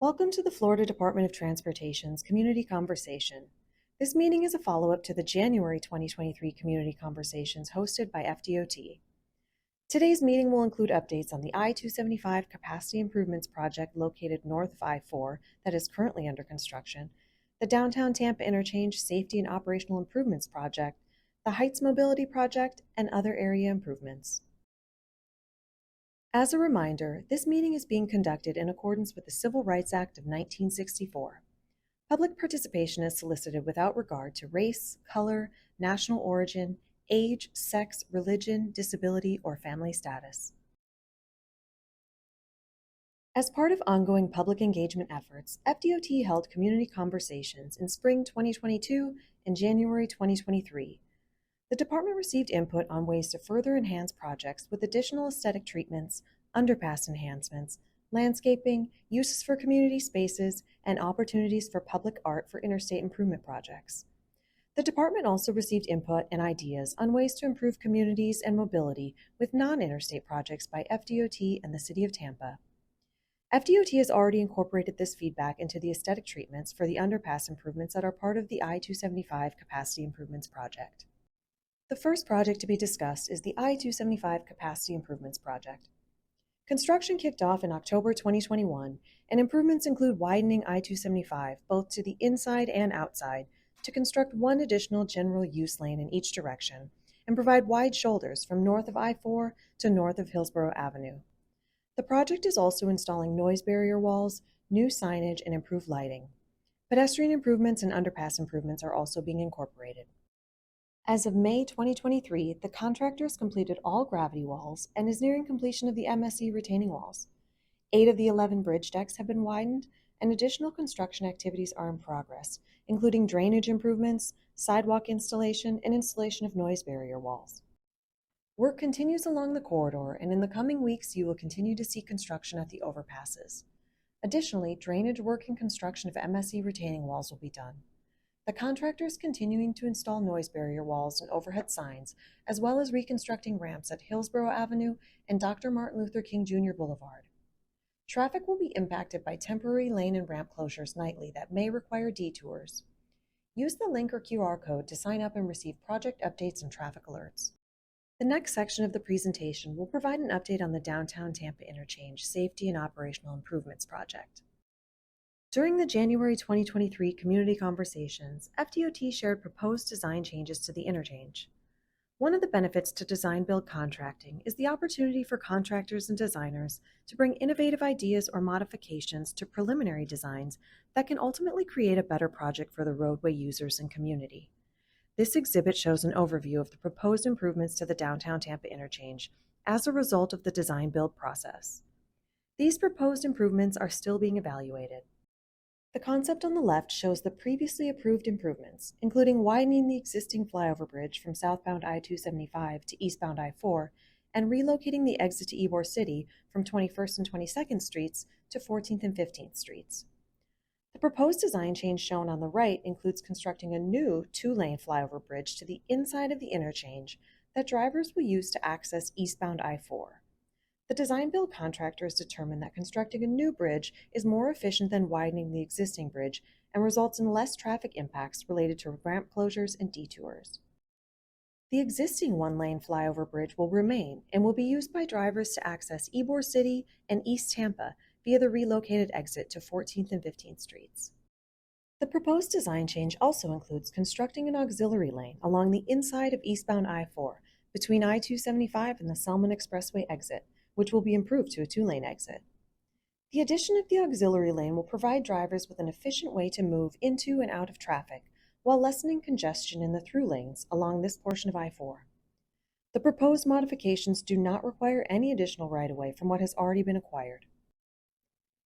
Welcome to the Florida Department of Transportation's Community Conversation. This meeting is a follow-up to the January 2023 Community Conversations hosted by FDOT. Today's meeting will include updates on the I-275 Capacity Improvements Project located north of I-4 that is currently under construction, the Downtown Tampa Interchange Safety and Operational Improvements Project, the Heights Mobility Project, and other area improvements. As a reminder, this meeting is being conducted in accordance with the Civil Rights Act of 1964. Public participation is solicited without regard to race, color, national origin, age, sex, religion, disability, or family status. As part of ongoing public engagement efforts, FDOT held community conversations in spring 2022 and January 2023. The department received input on ways to further enhance projects with additional aesthetic treatments, underpass enhancements, landscaping, uses for community spaces, and opportunities for public art for interstate improvement projects. The department also received input and ideas on ways to improve communities and mobility with non-interstate projects by FDOT and the City of Tampa. FDOT has already incorporated this feedback into the aesthetic treatments for the underpass improvements that are part of the I-275 Capacity Improvements Project. The first project to be discussed is the I-275 Capacity Improvements Project. Construction kicked off in October 2021, and improvements include widening I-275 both to the inside and outside to construct one additional general use lane in each direction and provide wide shoulders from north of I-4 to north of Hillsborough Avenue. The project is also installing noise barrier walls, new signage, and improved lighting. Pedestrian improvements and underpass improvements are also being incorporated. As of May 2023, the contractor has completed all gravity walls and is nearing completion of the MSE retaining walls. 8 of the 11 bridge decks have been widened, and additional construction activities are in progress, including drainage improvements, sidewalk installation, and installation of noise barrier walls. Work continues along the corridor, and in the coming weeks, you will continue to see construction at the overpasses. Additionally, drainage work and construction of MSE retaining walls will be done. The contractor is continuing to install noise barrier walls and overhead signs, as well as reconstructing ramps at Hillsborough Avenue and Dr. Martin Luther King Jr. Boulevard. Traffic will be impacted by temporary lane and ramp closures nightly that may require detours. Use the link or QR code to sign up and receive project updates and traffic alerts. The next section of the presentation will provide an update on the Downtown Tampa Interchange Safety and Operational Improvements Project. During the January 2023 Community Conversations, FDOT shared proposed design changes to the interchange. One of the benefits to design-build contracting is the opportunity for contractors and designers to bring innovative ideas or modifications to preliminary designs that can ultimately create a better project for the roadway users and community. This exhibit shows an overview of the proposed improvements to the Downtown Tampa Interchange as a result of the design-build process. These proposed improvements are still being evaluated. The concept on the left shows the previously approved improvements, including widening the existing flyover bridge from southbound I-275 to eastbound I-4 and relocating the exit to Ybor City from 21st and 22nd Streets to 14th and 15th Streets. The proposed design change shown on the right includes constructing a new 2-lane flyover bridge to the inside of the interchange that drivers will use to access eastbound I-4. The design-build contractor has determined that constructing a new bridge is more efficient than widening the existing bridge and results in less traffic impacts related to ramp closures and detours. The existing 1-lane flyover bridge will remain and will be used by drivers to access Ybor City and East Tampa via the relocated exit to 14th and 15th Streets. The proposed design change also includes constructing an auxiliary lane along the inside of eastbound I-4 between I-275 and the Selman Expressway exit, which will be improved to a 2-lane exit. The addition of the auxiliary lane will provide drivers with an efficient way to move into and out of traffic while lessening congestion in the through lanes along this portion of I-4. The proposed modifications do not require any additional right-of-way from what has already been acquired.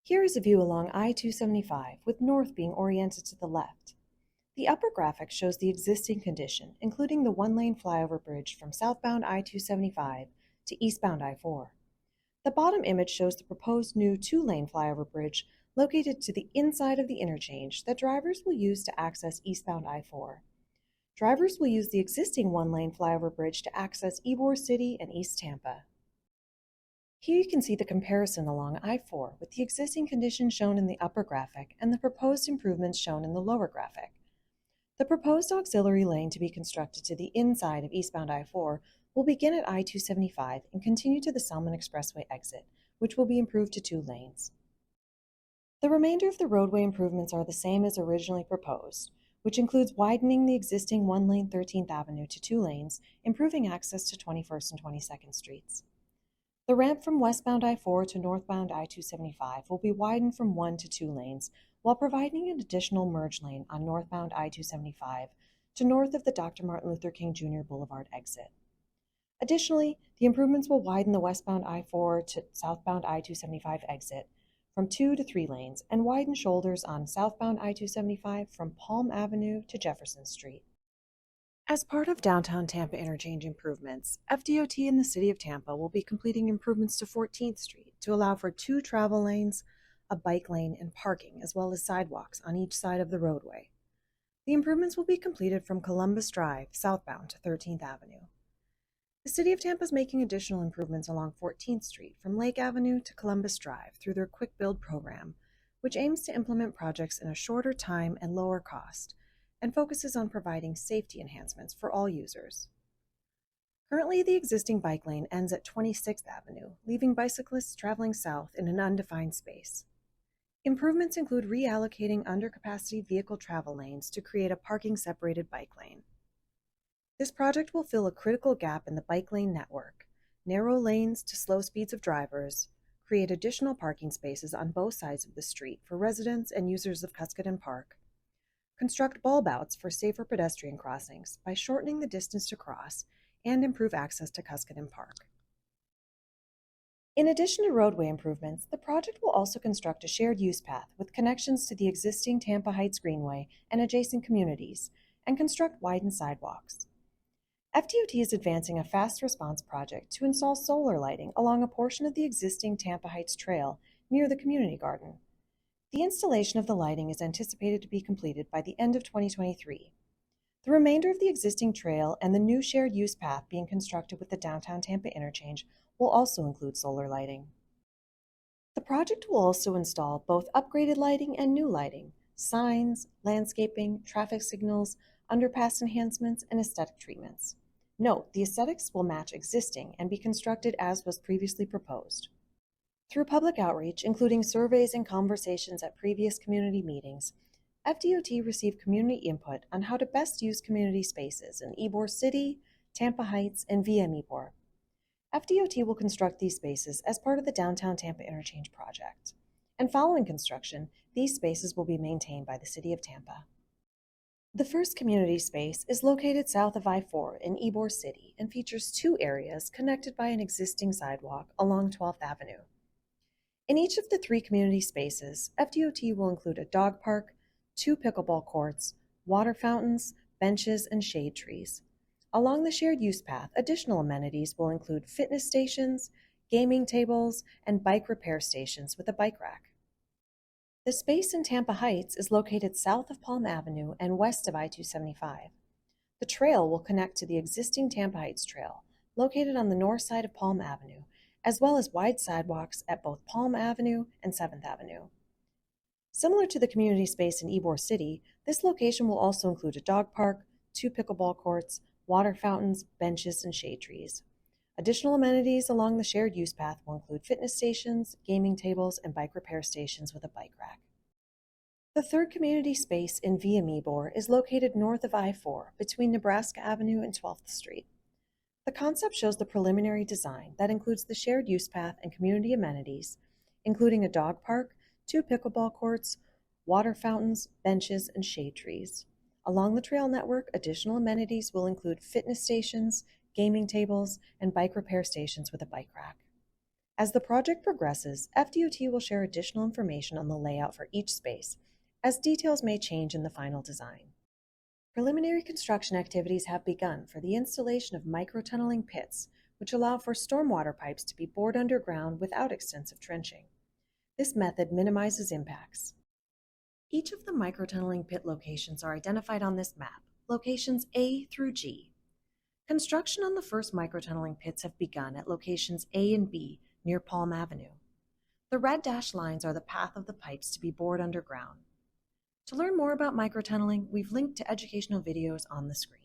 Here is a view along I-275, with north being oriented to the left. The upper graphic shows the existing condition, including the 1-lane flyover bridge from southbound I-275 to eastbound I-4. The bottom image shows the proposed new 2-lane flyover bridge located to the inside of the interchange that drivers will use to access eastbound I-4. Drivers will use the existing 1-lane flyover bridge to access Ybor City and East Tampa. Here you can see the comparison along I-4 with the existing conditions shown in the upper graphic and the proposed improvements shown in the lower graphic. The proposed auxiliary lane to be constructed to the inside of eastbound I-4 will begin at I-275 and continue to the Selman Expressway exit, which will be improved to 2 lanes. The remainder of the roadway improvements are the same as originally proposed, which includes widening the existing 1-lane 13th Avenue to 2 lanes, improving access to 21st and 22nd Streets. The ramp from westbound I-4 to northbound I-275 will be widened from 1 to 2 lanes, while providing an additional merge lane on northbound I-275 to north of the Dr. Martin Luther King Jr. Boulevard exit. Additionally, the improvements will widen the westbound I-4 to southbound I-275 exit from 2 to 3 lanes and widen shoulders on southbound I-275 from Palm Avenue to Jefferson Street. As part of Downtown Tampa Interchange improvements, FDOT and the City of Tampa will be completing improvements to 14th Street to allow for 2 travel lanes, a bike lane, and parking, as well as sidewalks on each side of the roadway. The improvements will be completed from Columbus Drive southbound to 13th Avenue. The City of Tampa is making additional improvements along 14th Street from Lake Avenue to Columbus Drive through their Quick Build program, which aims to implement projects in a shorter time and lower cost, and focuses on providing safety enhancements for all users. Currently, the existing bike lane ends at 26th Avenue, leaving bicyclists traveling south in an undefined space. Improvements include reallocating undercapacity vehicle travel lanes to create a parking-separated bike lane. This project will fill a critical gap in the bike lane network, narrow lanes to slow speeds of drivers, create additional parking spaces on both sides of the street for residents and users of Cuscaden Park, construct bulb outs for safer pedestrian crossings by shortening the distance to cross, and improve access to Cuscaden Park. In addition to roadway improvements, the project will also construct a shared use path with connections to the existing Tampa Heights Greenway and adjacent communities, and construct widened sidewalks. FDOT is advancing a fast response project to install solar lighting along a portion of the existing Tampa Heights Trail near the community garden. The installation of the lighting is anticipated to be completed by the end of 2023. The remainder of the existing trail and the new shared use path being constructed with the Downtown Tampa Interchange will also include solar lighting. The project will also install both upgraded lighting and new lighting, signs, landscaping, traffic signals, underpass enhancements, and aesthetic treatments. Note, the aesthetics will match existing and be constructed as was previously proposed. Through public outreach, including surveys and conversations at previous community meetings, FDOT received community input on how to best use community spaces in Ybor City, Tampa Heights, and VM Ybor. FDOT will construct these spaces as part of the Downtown Tampa Interchange project, and following construction, these spaces will be maintained by the City of Tampa. The first community space is located south of I-4 in Ybor City and features 2 areas connected by an existing sidewalk along 12th Avenue. In each of the 3 community spaces, FDOT will include a dog park, 2 pickleball courts, water fountains, benches, and shade trees. Along the shared use path, additional amenities will include fitness stations, gaming tables, and bike repair stations with a bike rack. The space in Tampa Heights is located south of Palm Avenue and west of I-275. The trail will connect to the existing Tampa Heights Trail, located on the north side of Palm Avenue, as well as wide sidewalks at both Palm Avenue and 7th Avenue. Similar to the community space in Ybor City, this location will also include a dog park, 2 pickleball courts, water fountains, benches, and shade trees. Additional amenities along the shared use path will include fitness stations, gaming tables, and bike repair stations with a bike rack. The third community space in VM Ybor is located north of I-4 between Nebraska Avenue and 12th Street. The concept shows the preliminary design that includes the shared use path and community amenities, including a dog park, 2 pickleball courts, water fountains, benches, and shade trees. Along the trail network, additional amenities will include fitness stations, gaming tables, and bike repair stations with a bike rack. As the project progresses, FDOT will share additional information on the layout for each space, as details may change in the final design. Preliminary construction activities have begun for the installation of microtunneling pits, which allow for stormwater pipes to be bored underground without extensive trenching. This method minimizes impacts. Each of the microtunneling pit locations are identified on this map, locations A through G. Construction on the first microtunneling pits have begun at locations A and B, near Palm Avenue. The red dashed lines are the path of the pipes to be bored underground. To learn more about microtunneling, we've linked to educational videos on the screen.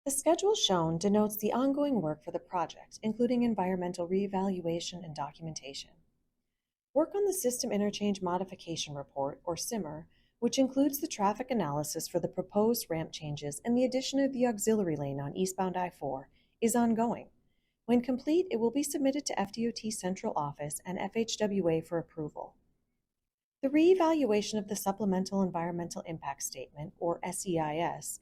The schedule shown denotes the ongoing work for the project, including environmental reevaluation and documentation. Work on the System Interchange Modification Report, or SIMR, which includes the traffic analysis for the proposed ramp changes and the addition of the auxiliary lane on eastbound I-4, is ongoing. When complete, it will be submitted to FDOT Central Office and FHWA for approval. The reevaluation of the Supplemental Environmental Impact Statement, or SEIS,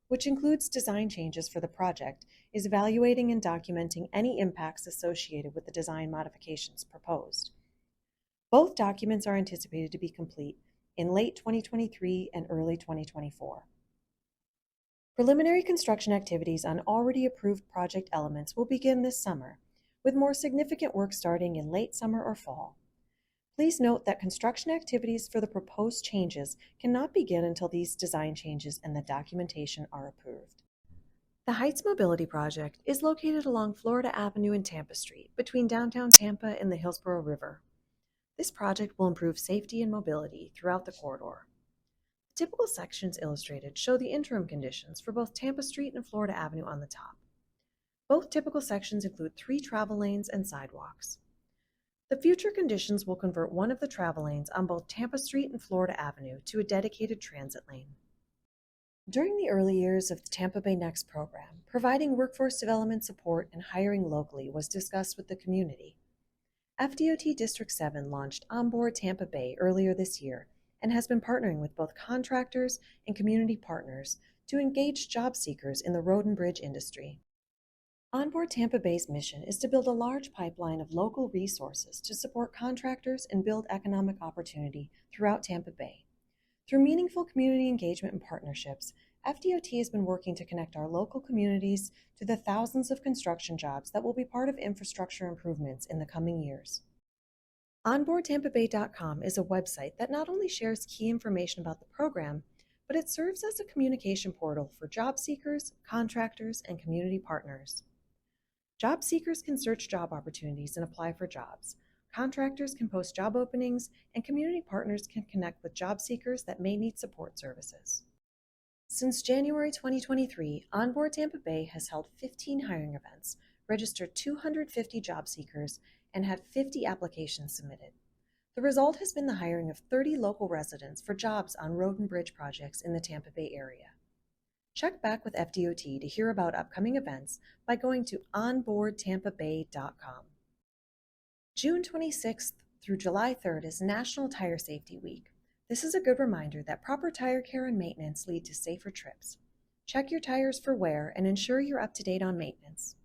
which includes design changes for the project, is evaluating and documenting any impacts associated with the design modifications proposed. Both documents are anticipated to be complete in late 2023 and early 2024. Preliminary construction activities on already approved project elements will begin this summer, with more significant work starting in late summer or fall. Please note that construction activities for the proposed changes cannot begin until these design changes and the documentation are approved. The Heights Mobility Project is located along Florida Avenue and Tampa Street, between downtown Tampa and the Hillsborough River. This project will improve safety and mobility throughout the corridor. The typical sections illustrated show the interim conditions for both Tampa Street and Florida Avenue on the top. Both typical sections include 3 travel lanes and sidewalks. The future conditions will convert one of the travel lanes on both Tampa Street and Florida Avenue to a dedicated transit lane. During the early years of the Tampa Bay Next program, providing workforce development support and hiring locally was discussed with the community. FDOT District 7 launched OnBoard Tampa Bay earlier this year and has been partnering with both contractors and community partners to engage job seekers in the road and bridge industry. OnBoard Tampa Bay's mission is to build a large pipeline of local resources to support contractors and build economic opportunity throughout Tampa Bay. Through meaningful community engagement and partnerships, FDOT has been working to connect our local communities to the thousands of construction jobs that will be part of infrastructure improvements in the coming years. OnBoardTampaBay.com is a website that not only shares key information about the program, but it serves as a communication portal for job seekers, contractors, and community partners. Job seekers can search job opportunities and apply for jobs. Contractors can post job openings, and community partners can connect with job seekers that may need support services. Since January 2023, OnBoard Tampa Bay has held 15 hiring events, registered 250 job seekers, and had 50 applications submitted. The result has been the hiring of 30 local residents for jobs on road and bridge projects in the Tampa Bay area. Check back with FDOT to hear about upcoming events by going to onboardtampabay.com. June 26th through July 3rd is National Tire Safety Week. This is a good reminder that proper tire care and maintenance lead to safer trips. Check your tires for wear and ensure you're up to date on maintenance.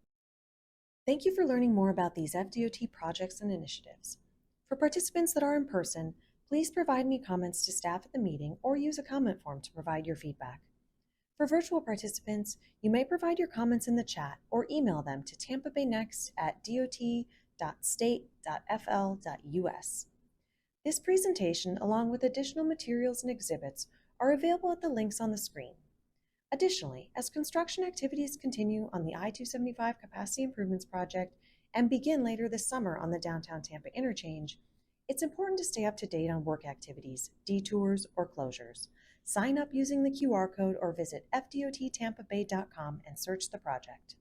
Thank you for learning more about these FDOT projects and initiatives. For participants that are in person, please provide any comments to staff at the meeting or use a comment form to provide your feedback. For virtual participants, you may provide your comments in the chat or email them to tampabaynext@dot.state.fl.us. This presentation, along with additional materials and exhibits, are available at the links on the screen. Additionally, as construction activities continue on the I-275 Capacity Improvements Project and begin later this summer on the Downtown Tampa Interchange, it's important to stay up to date on work activities, detours, or closures. Sign up using the QR code or visit fdottampabay.com and search the project.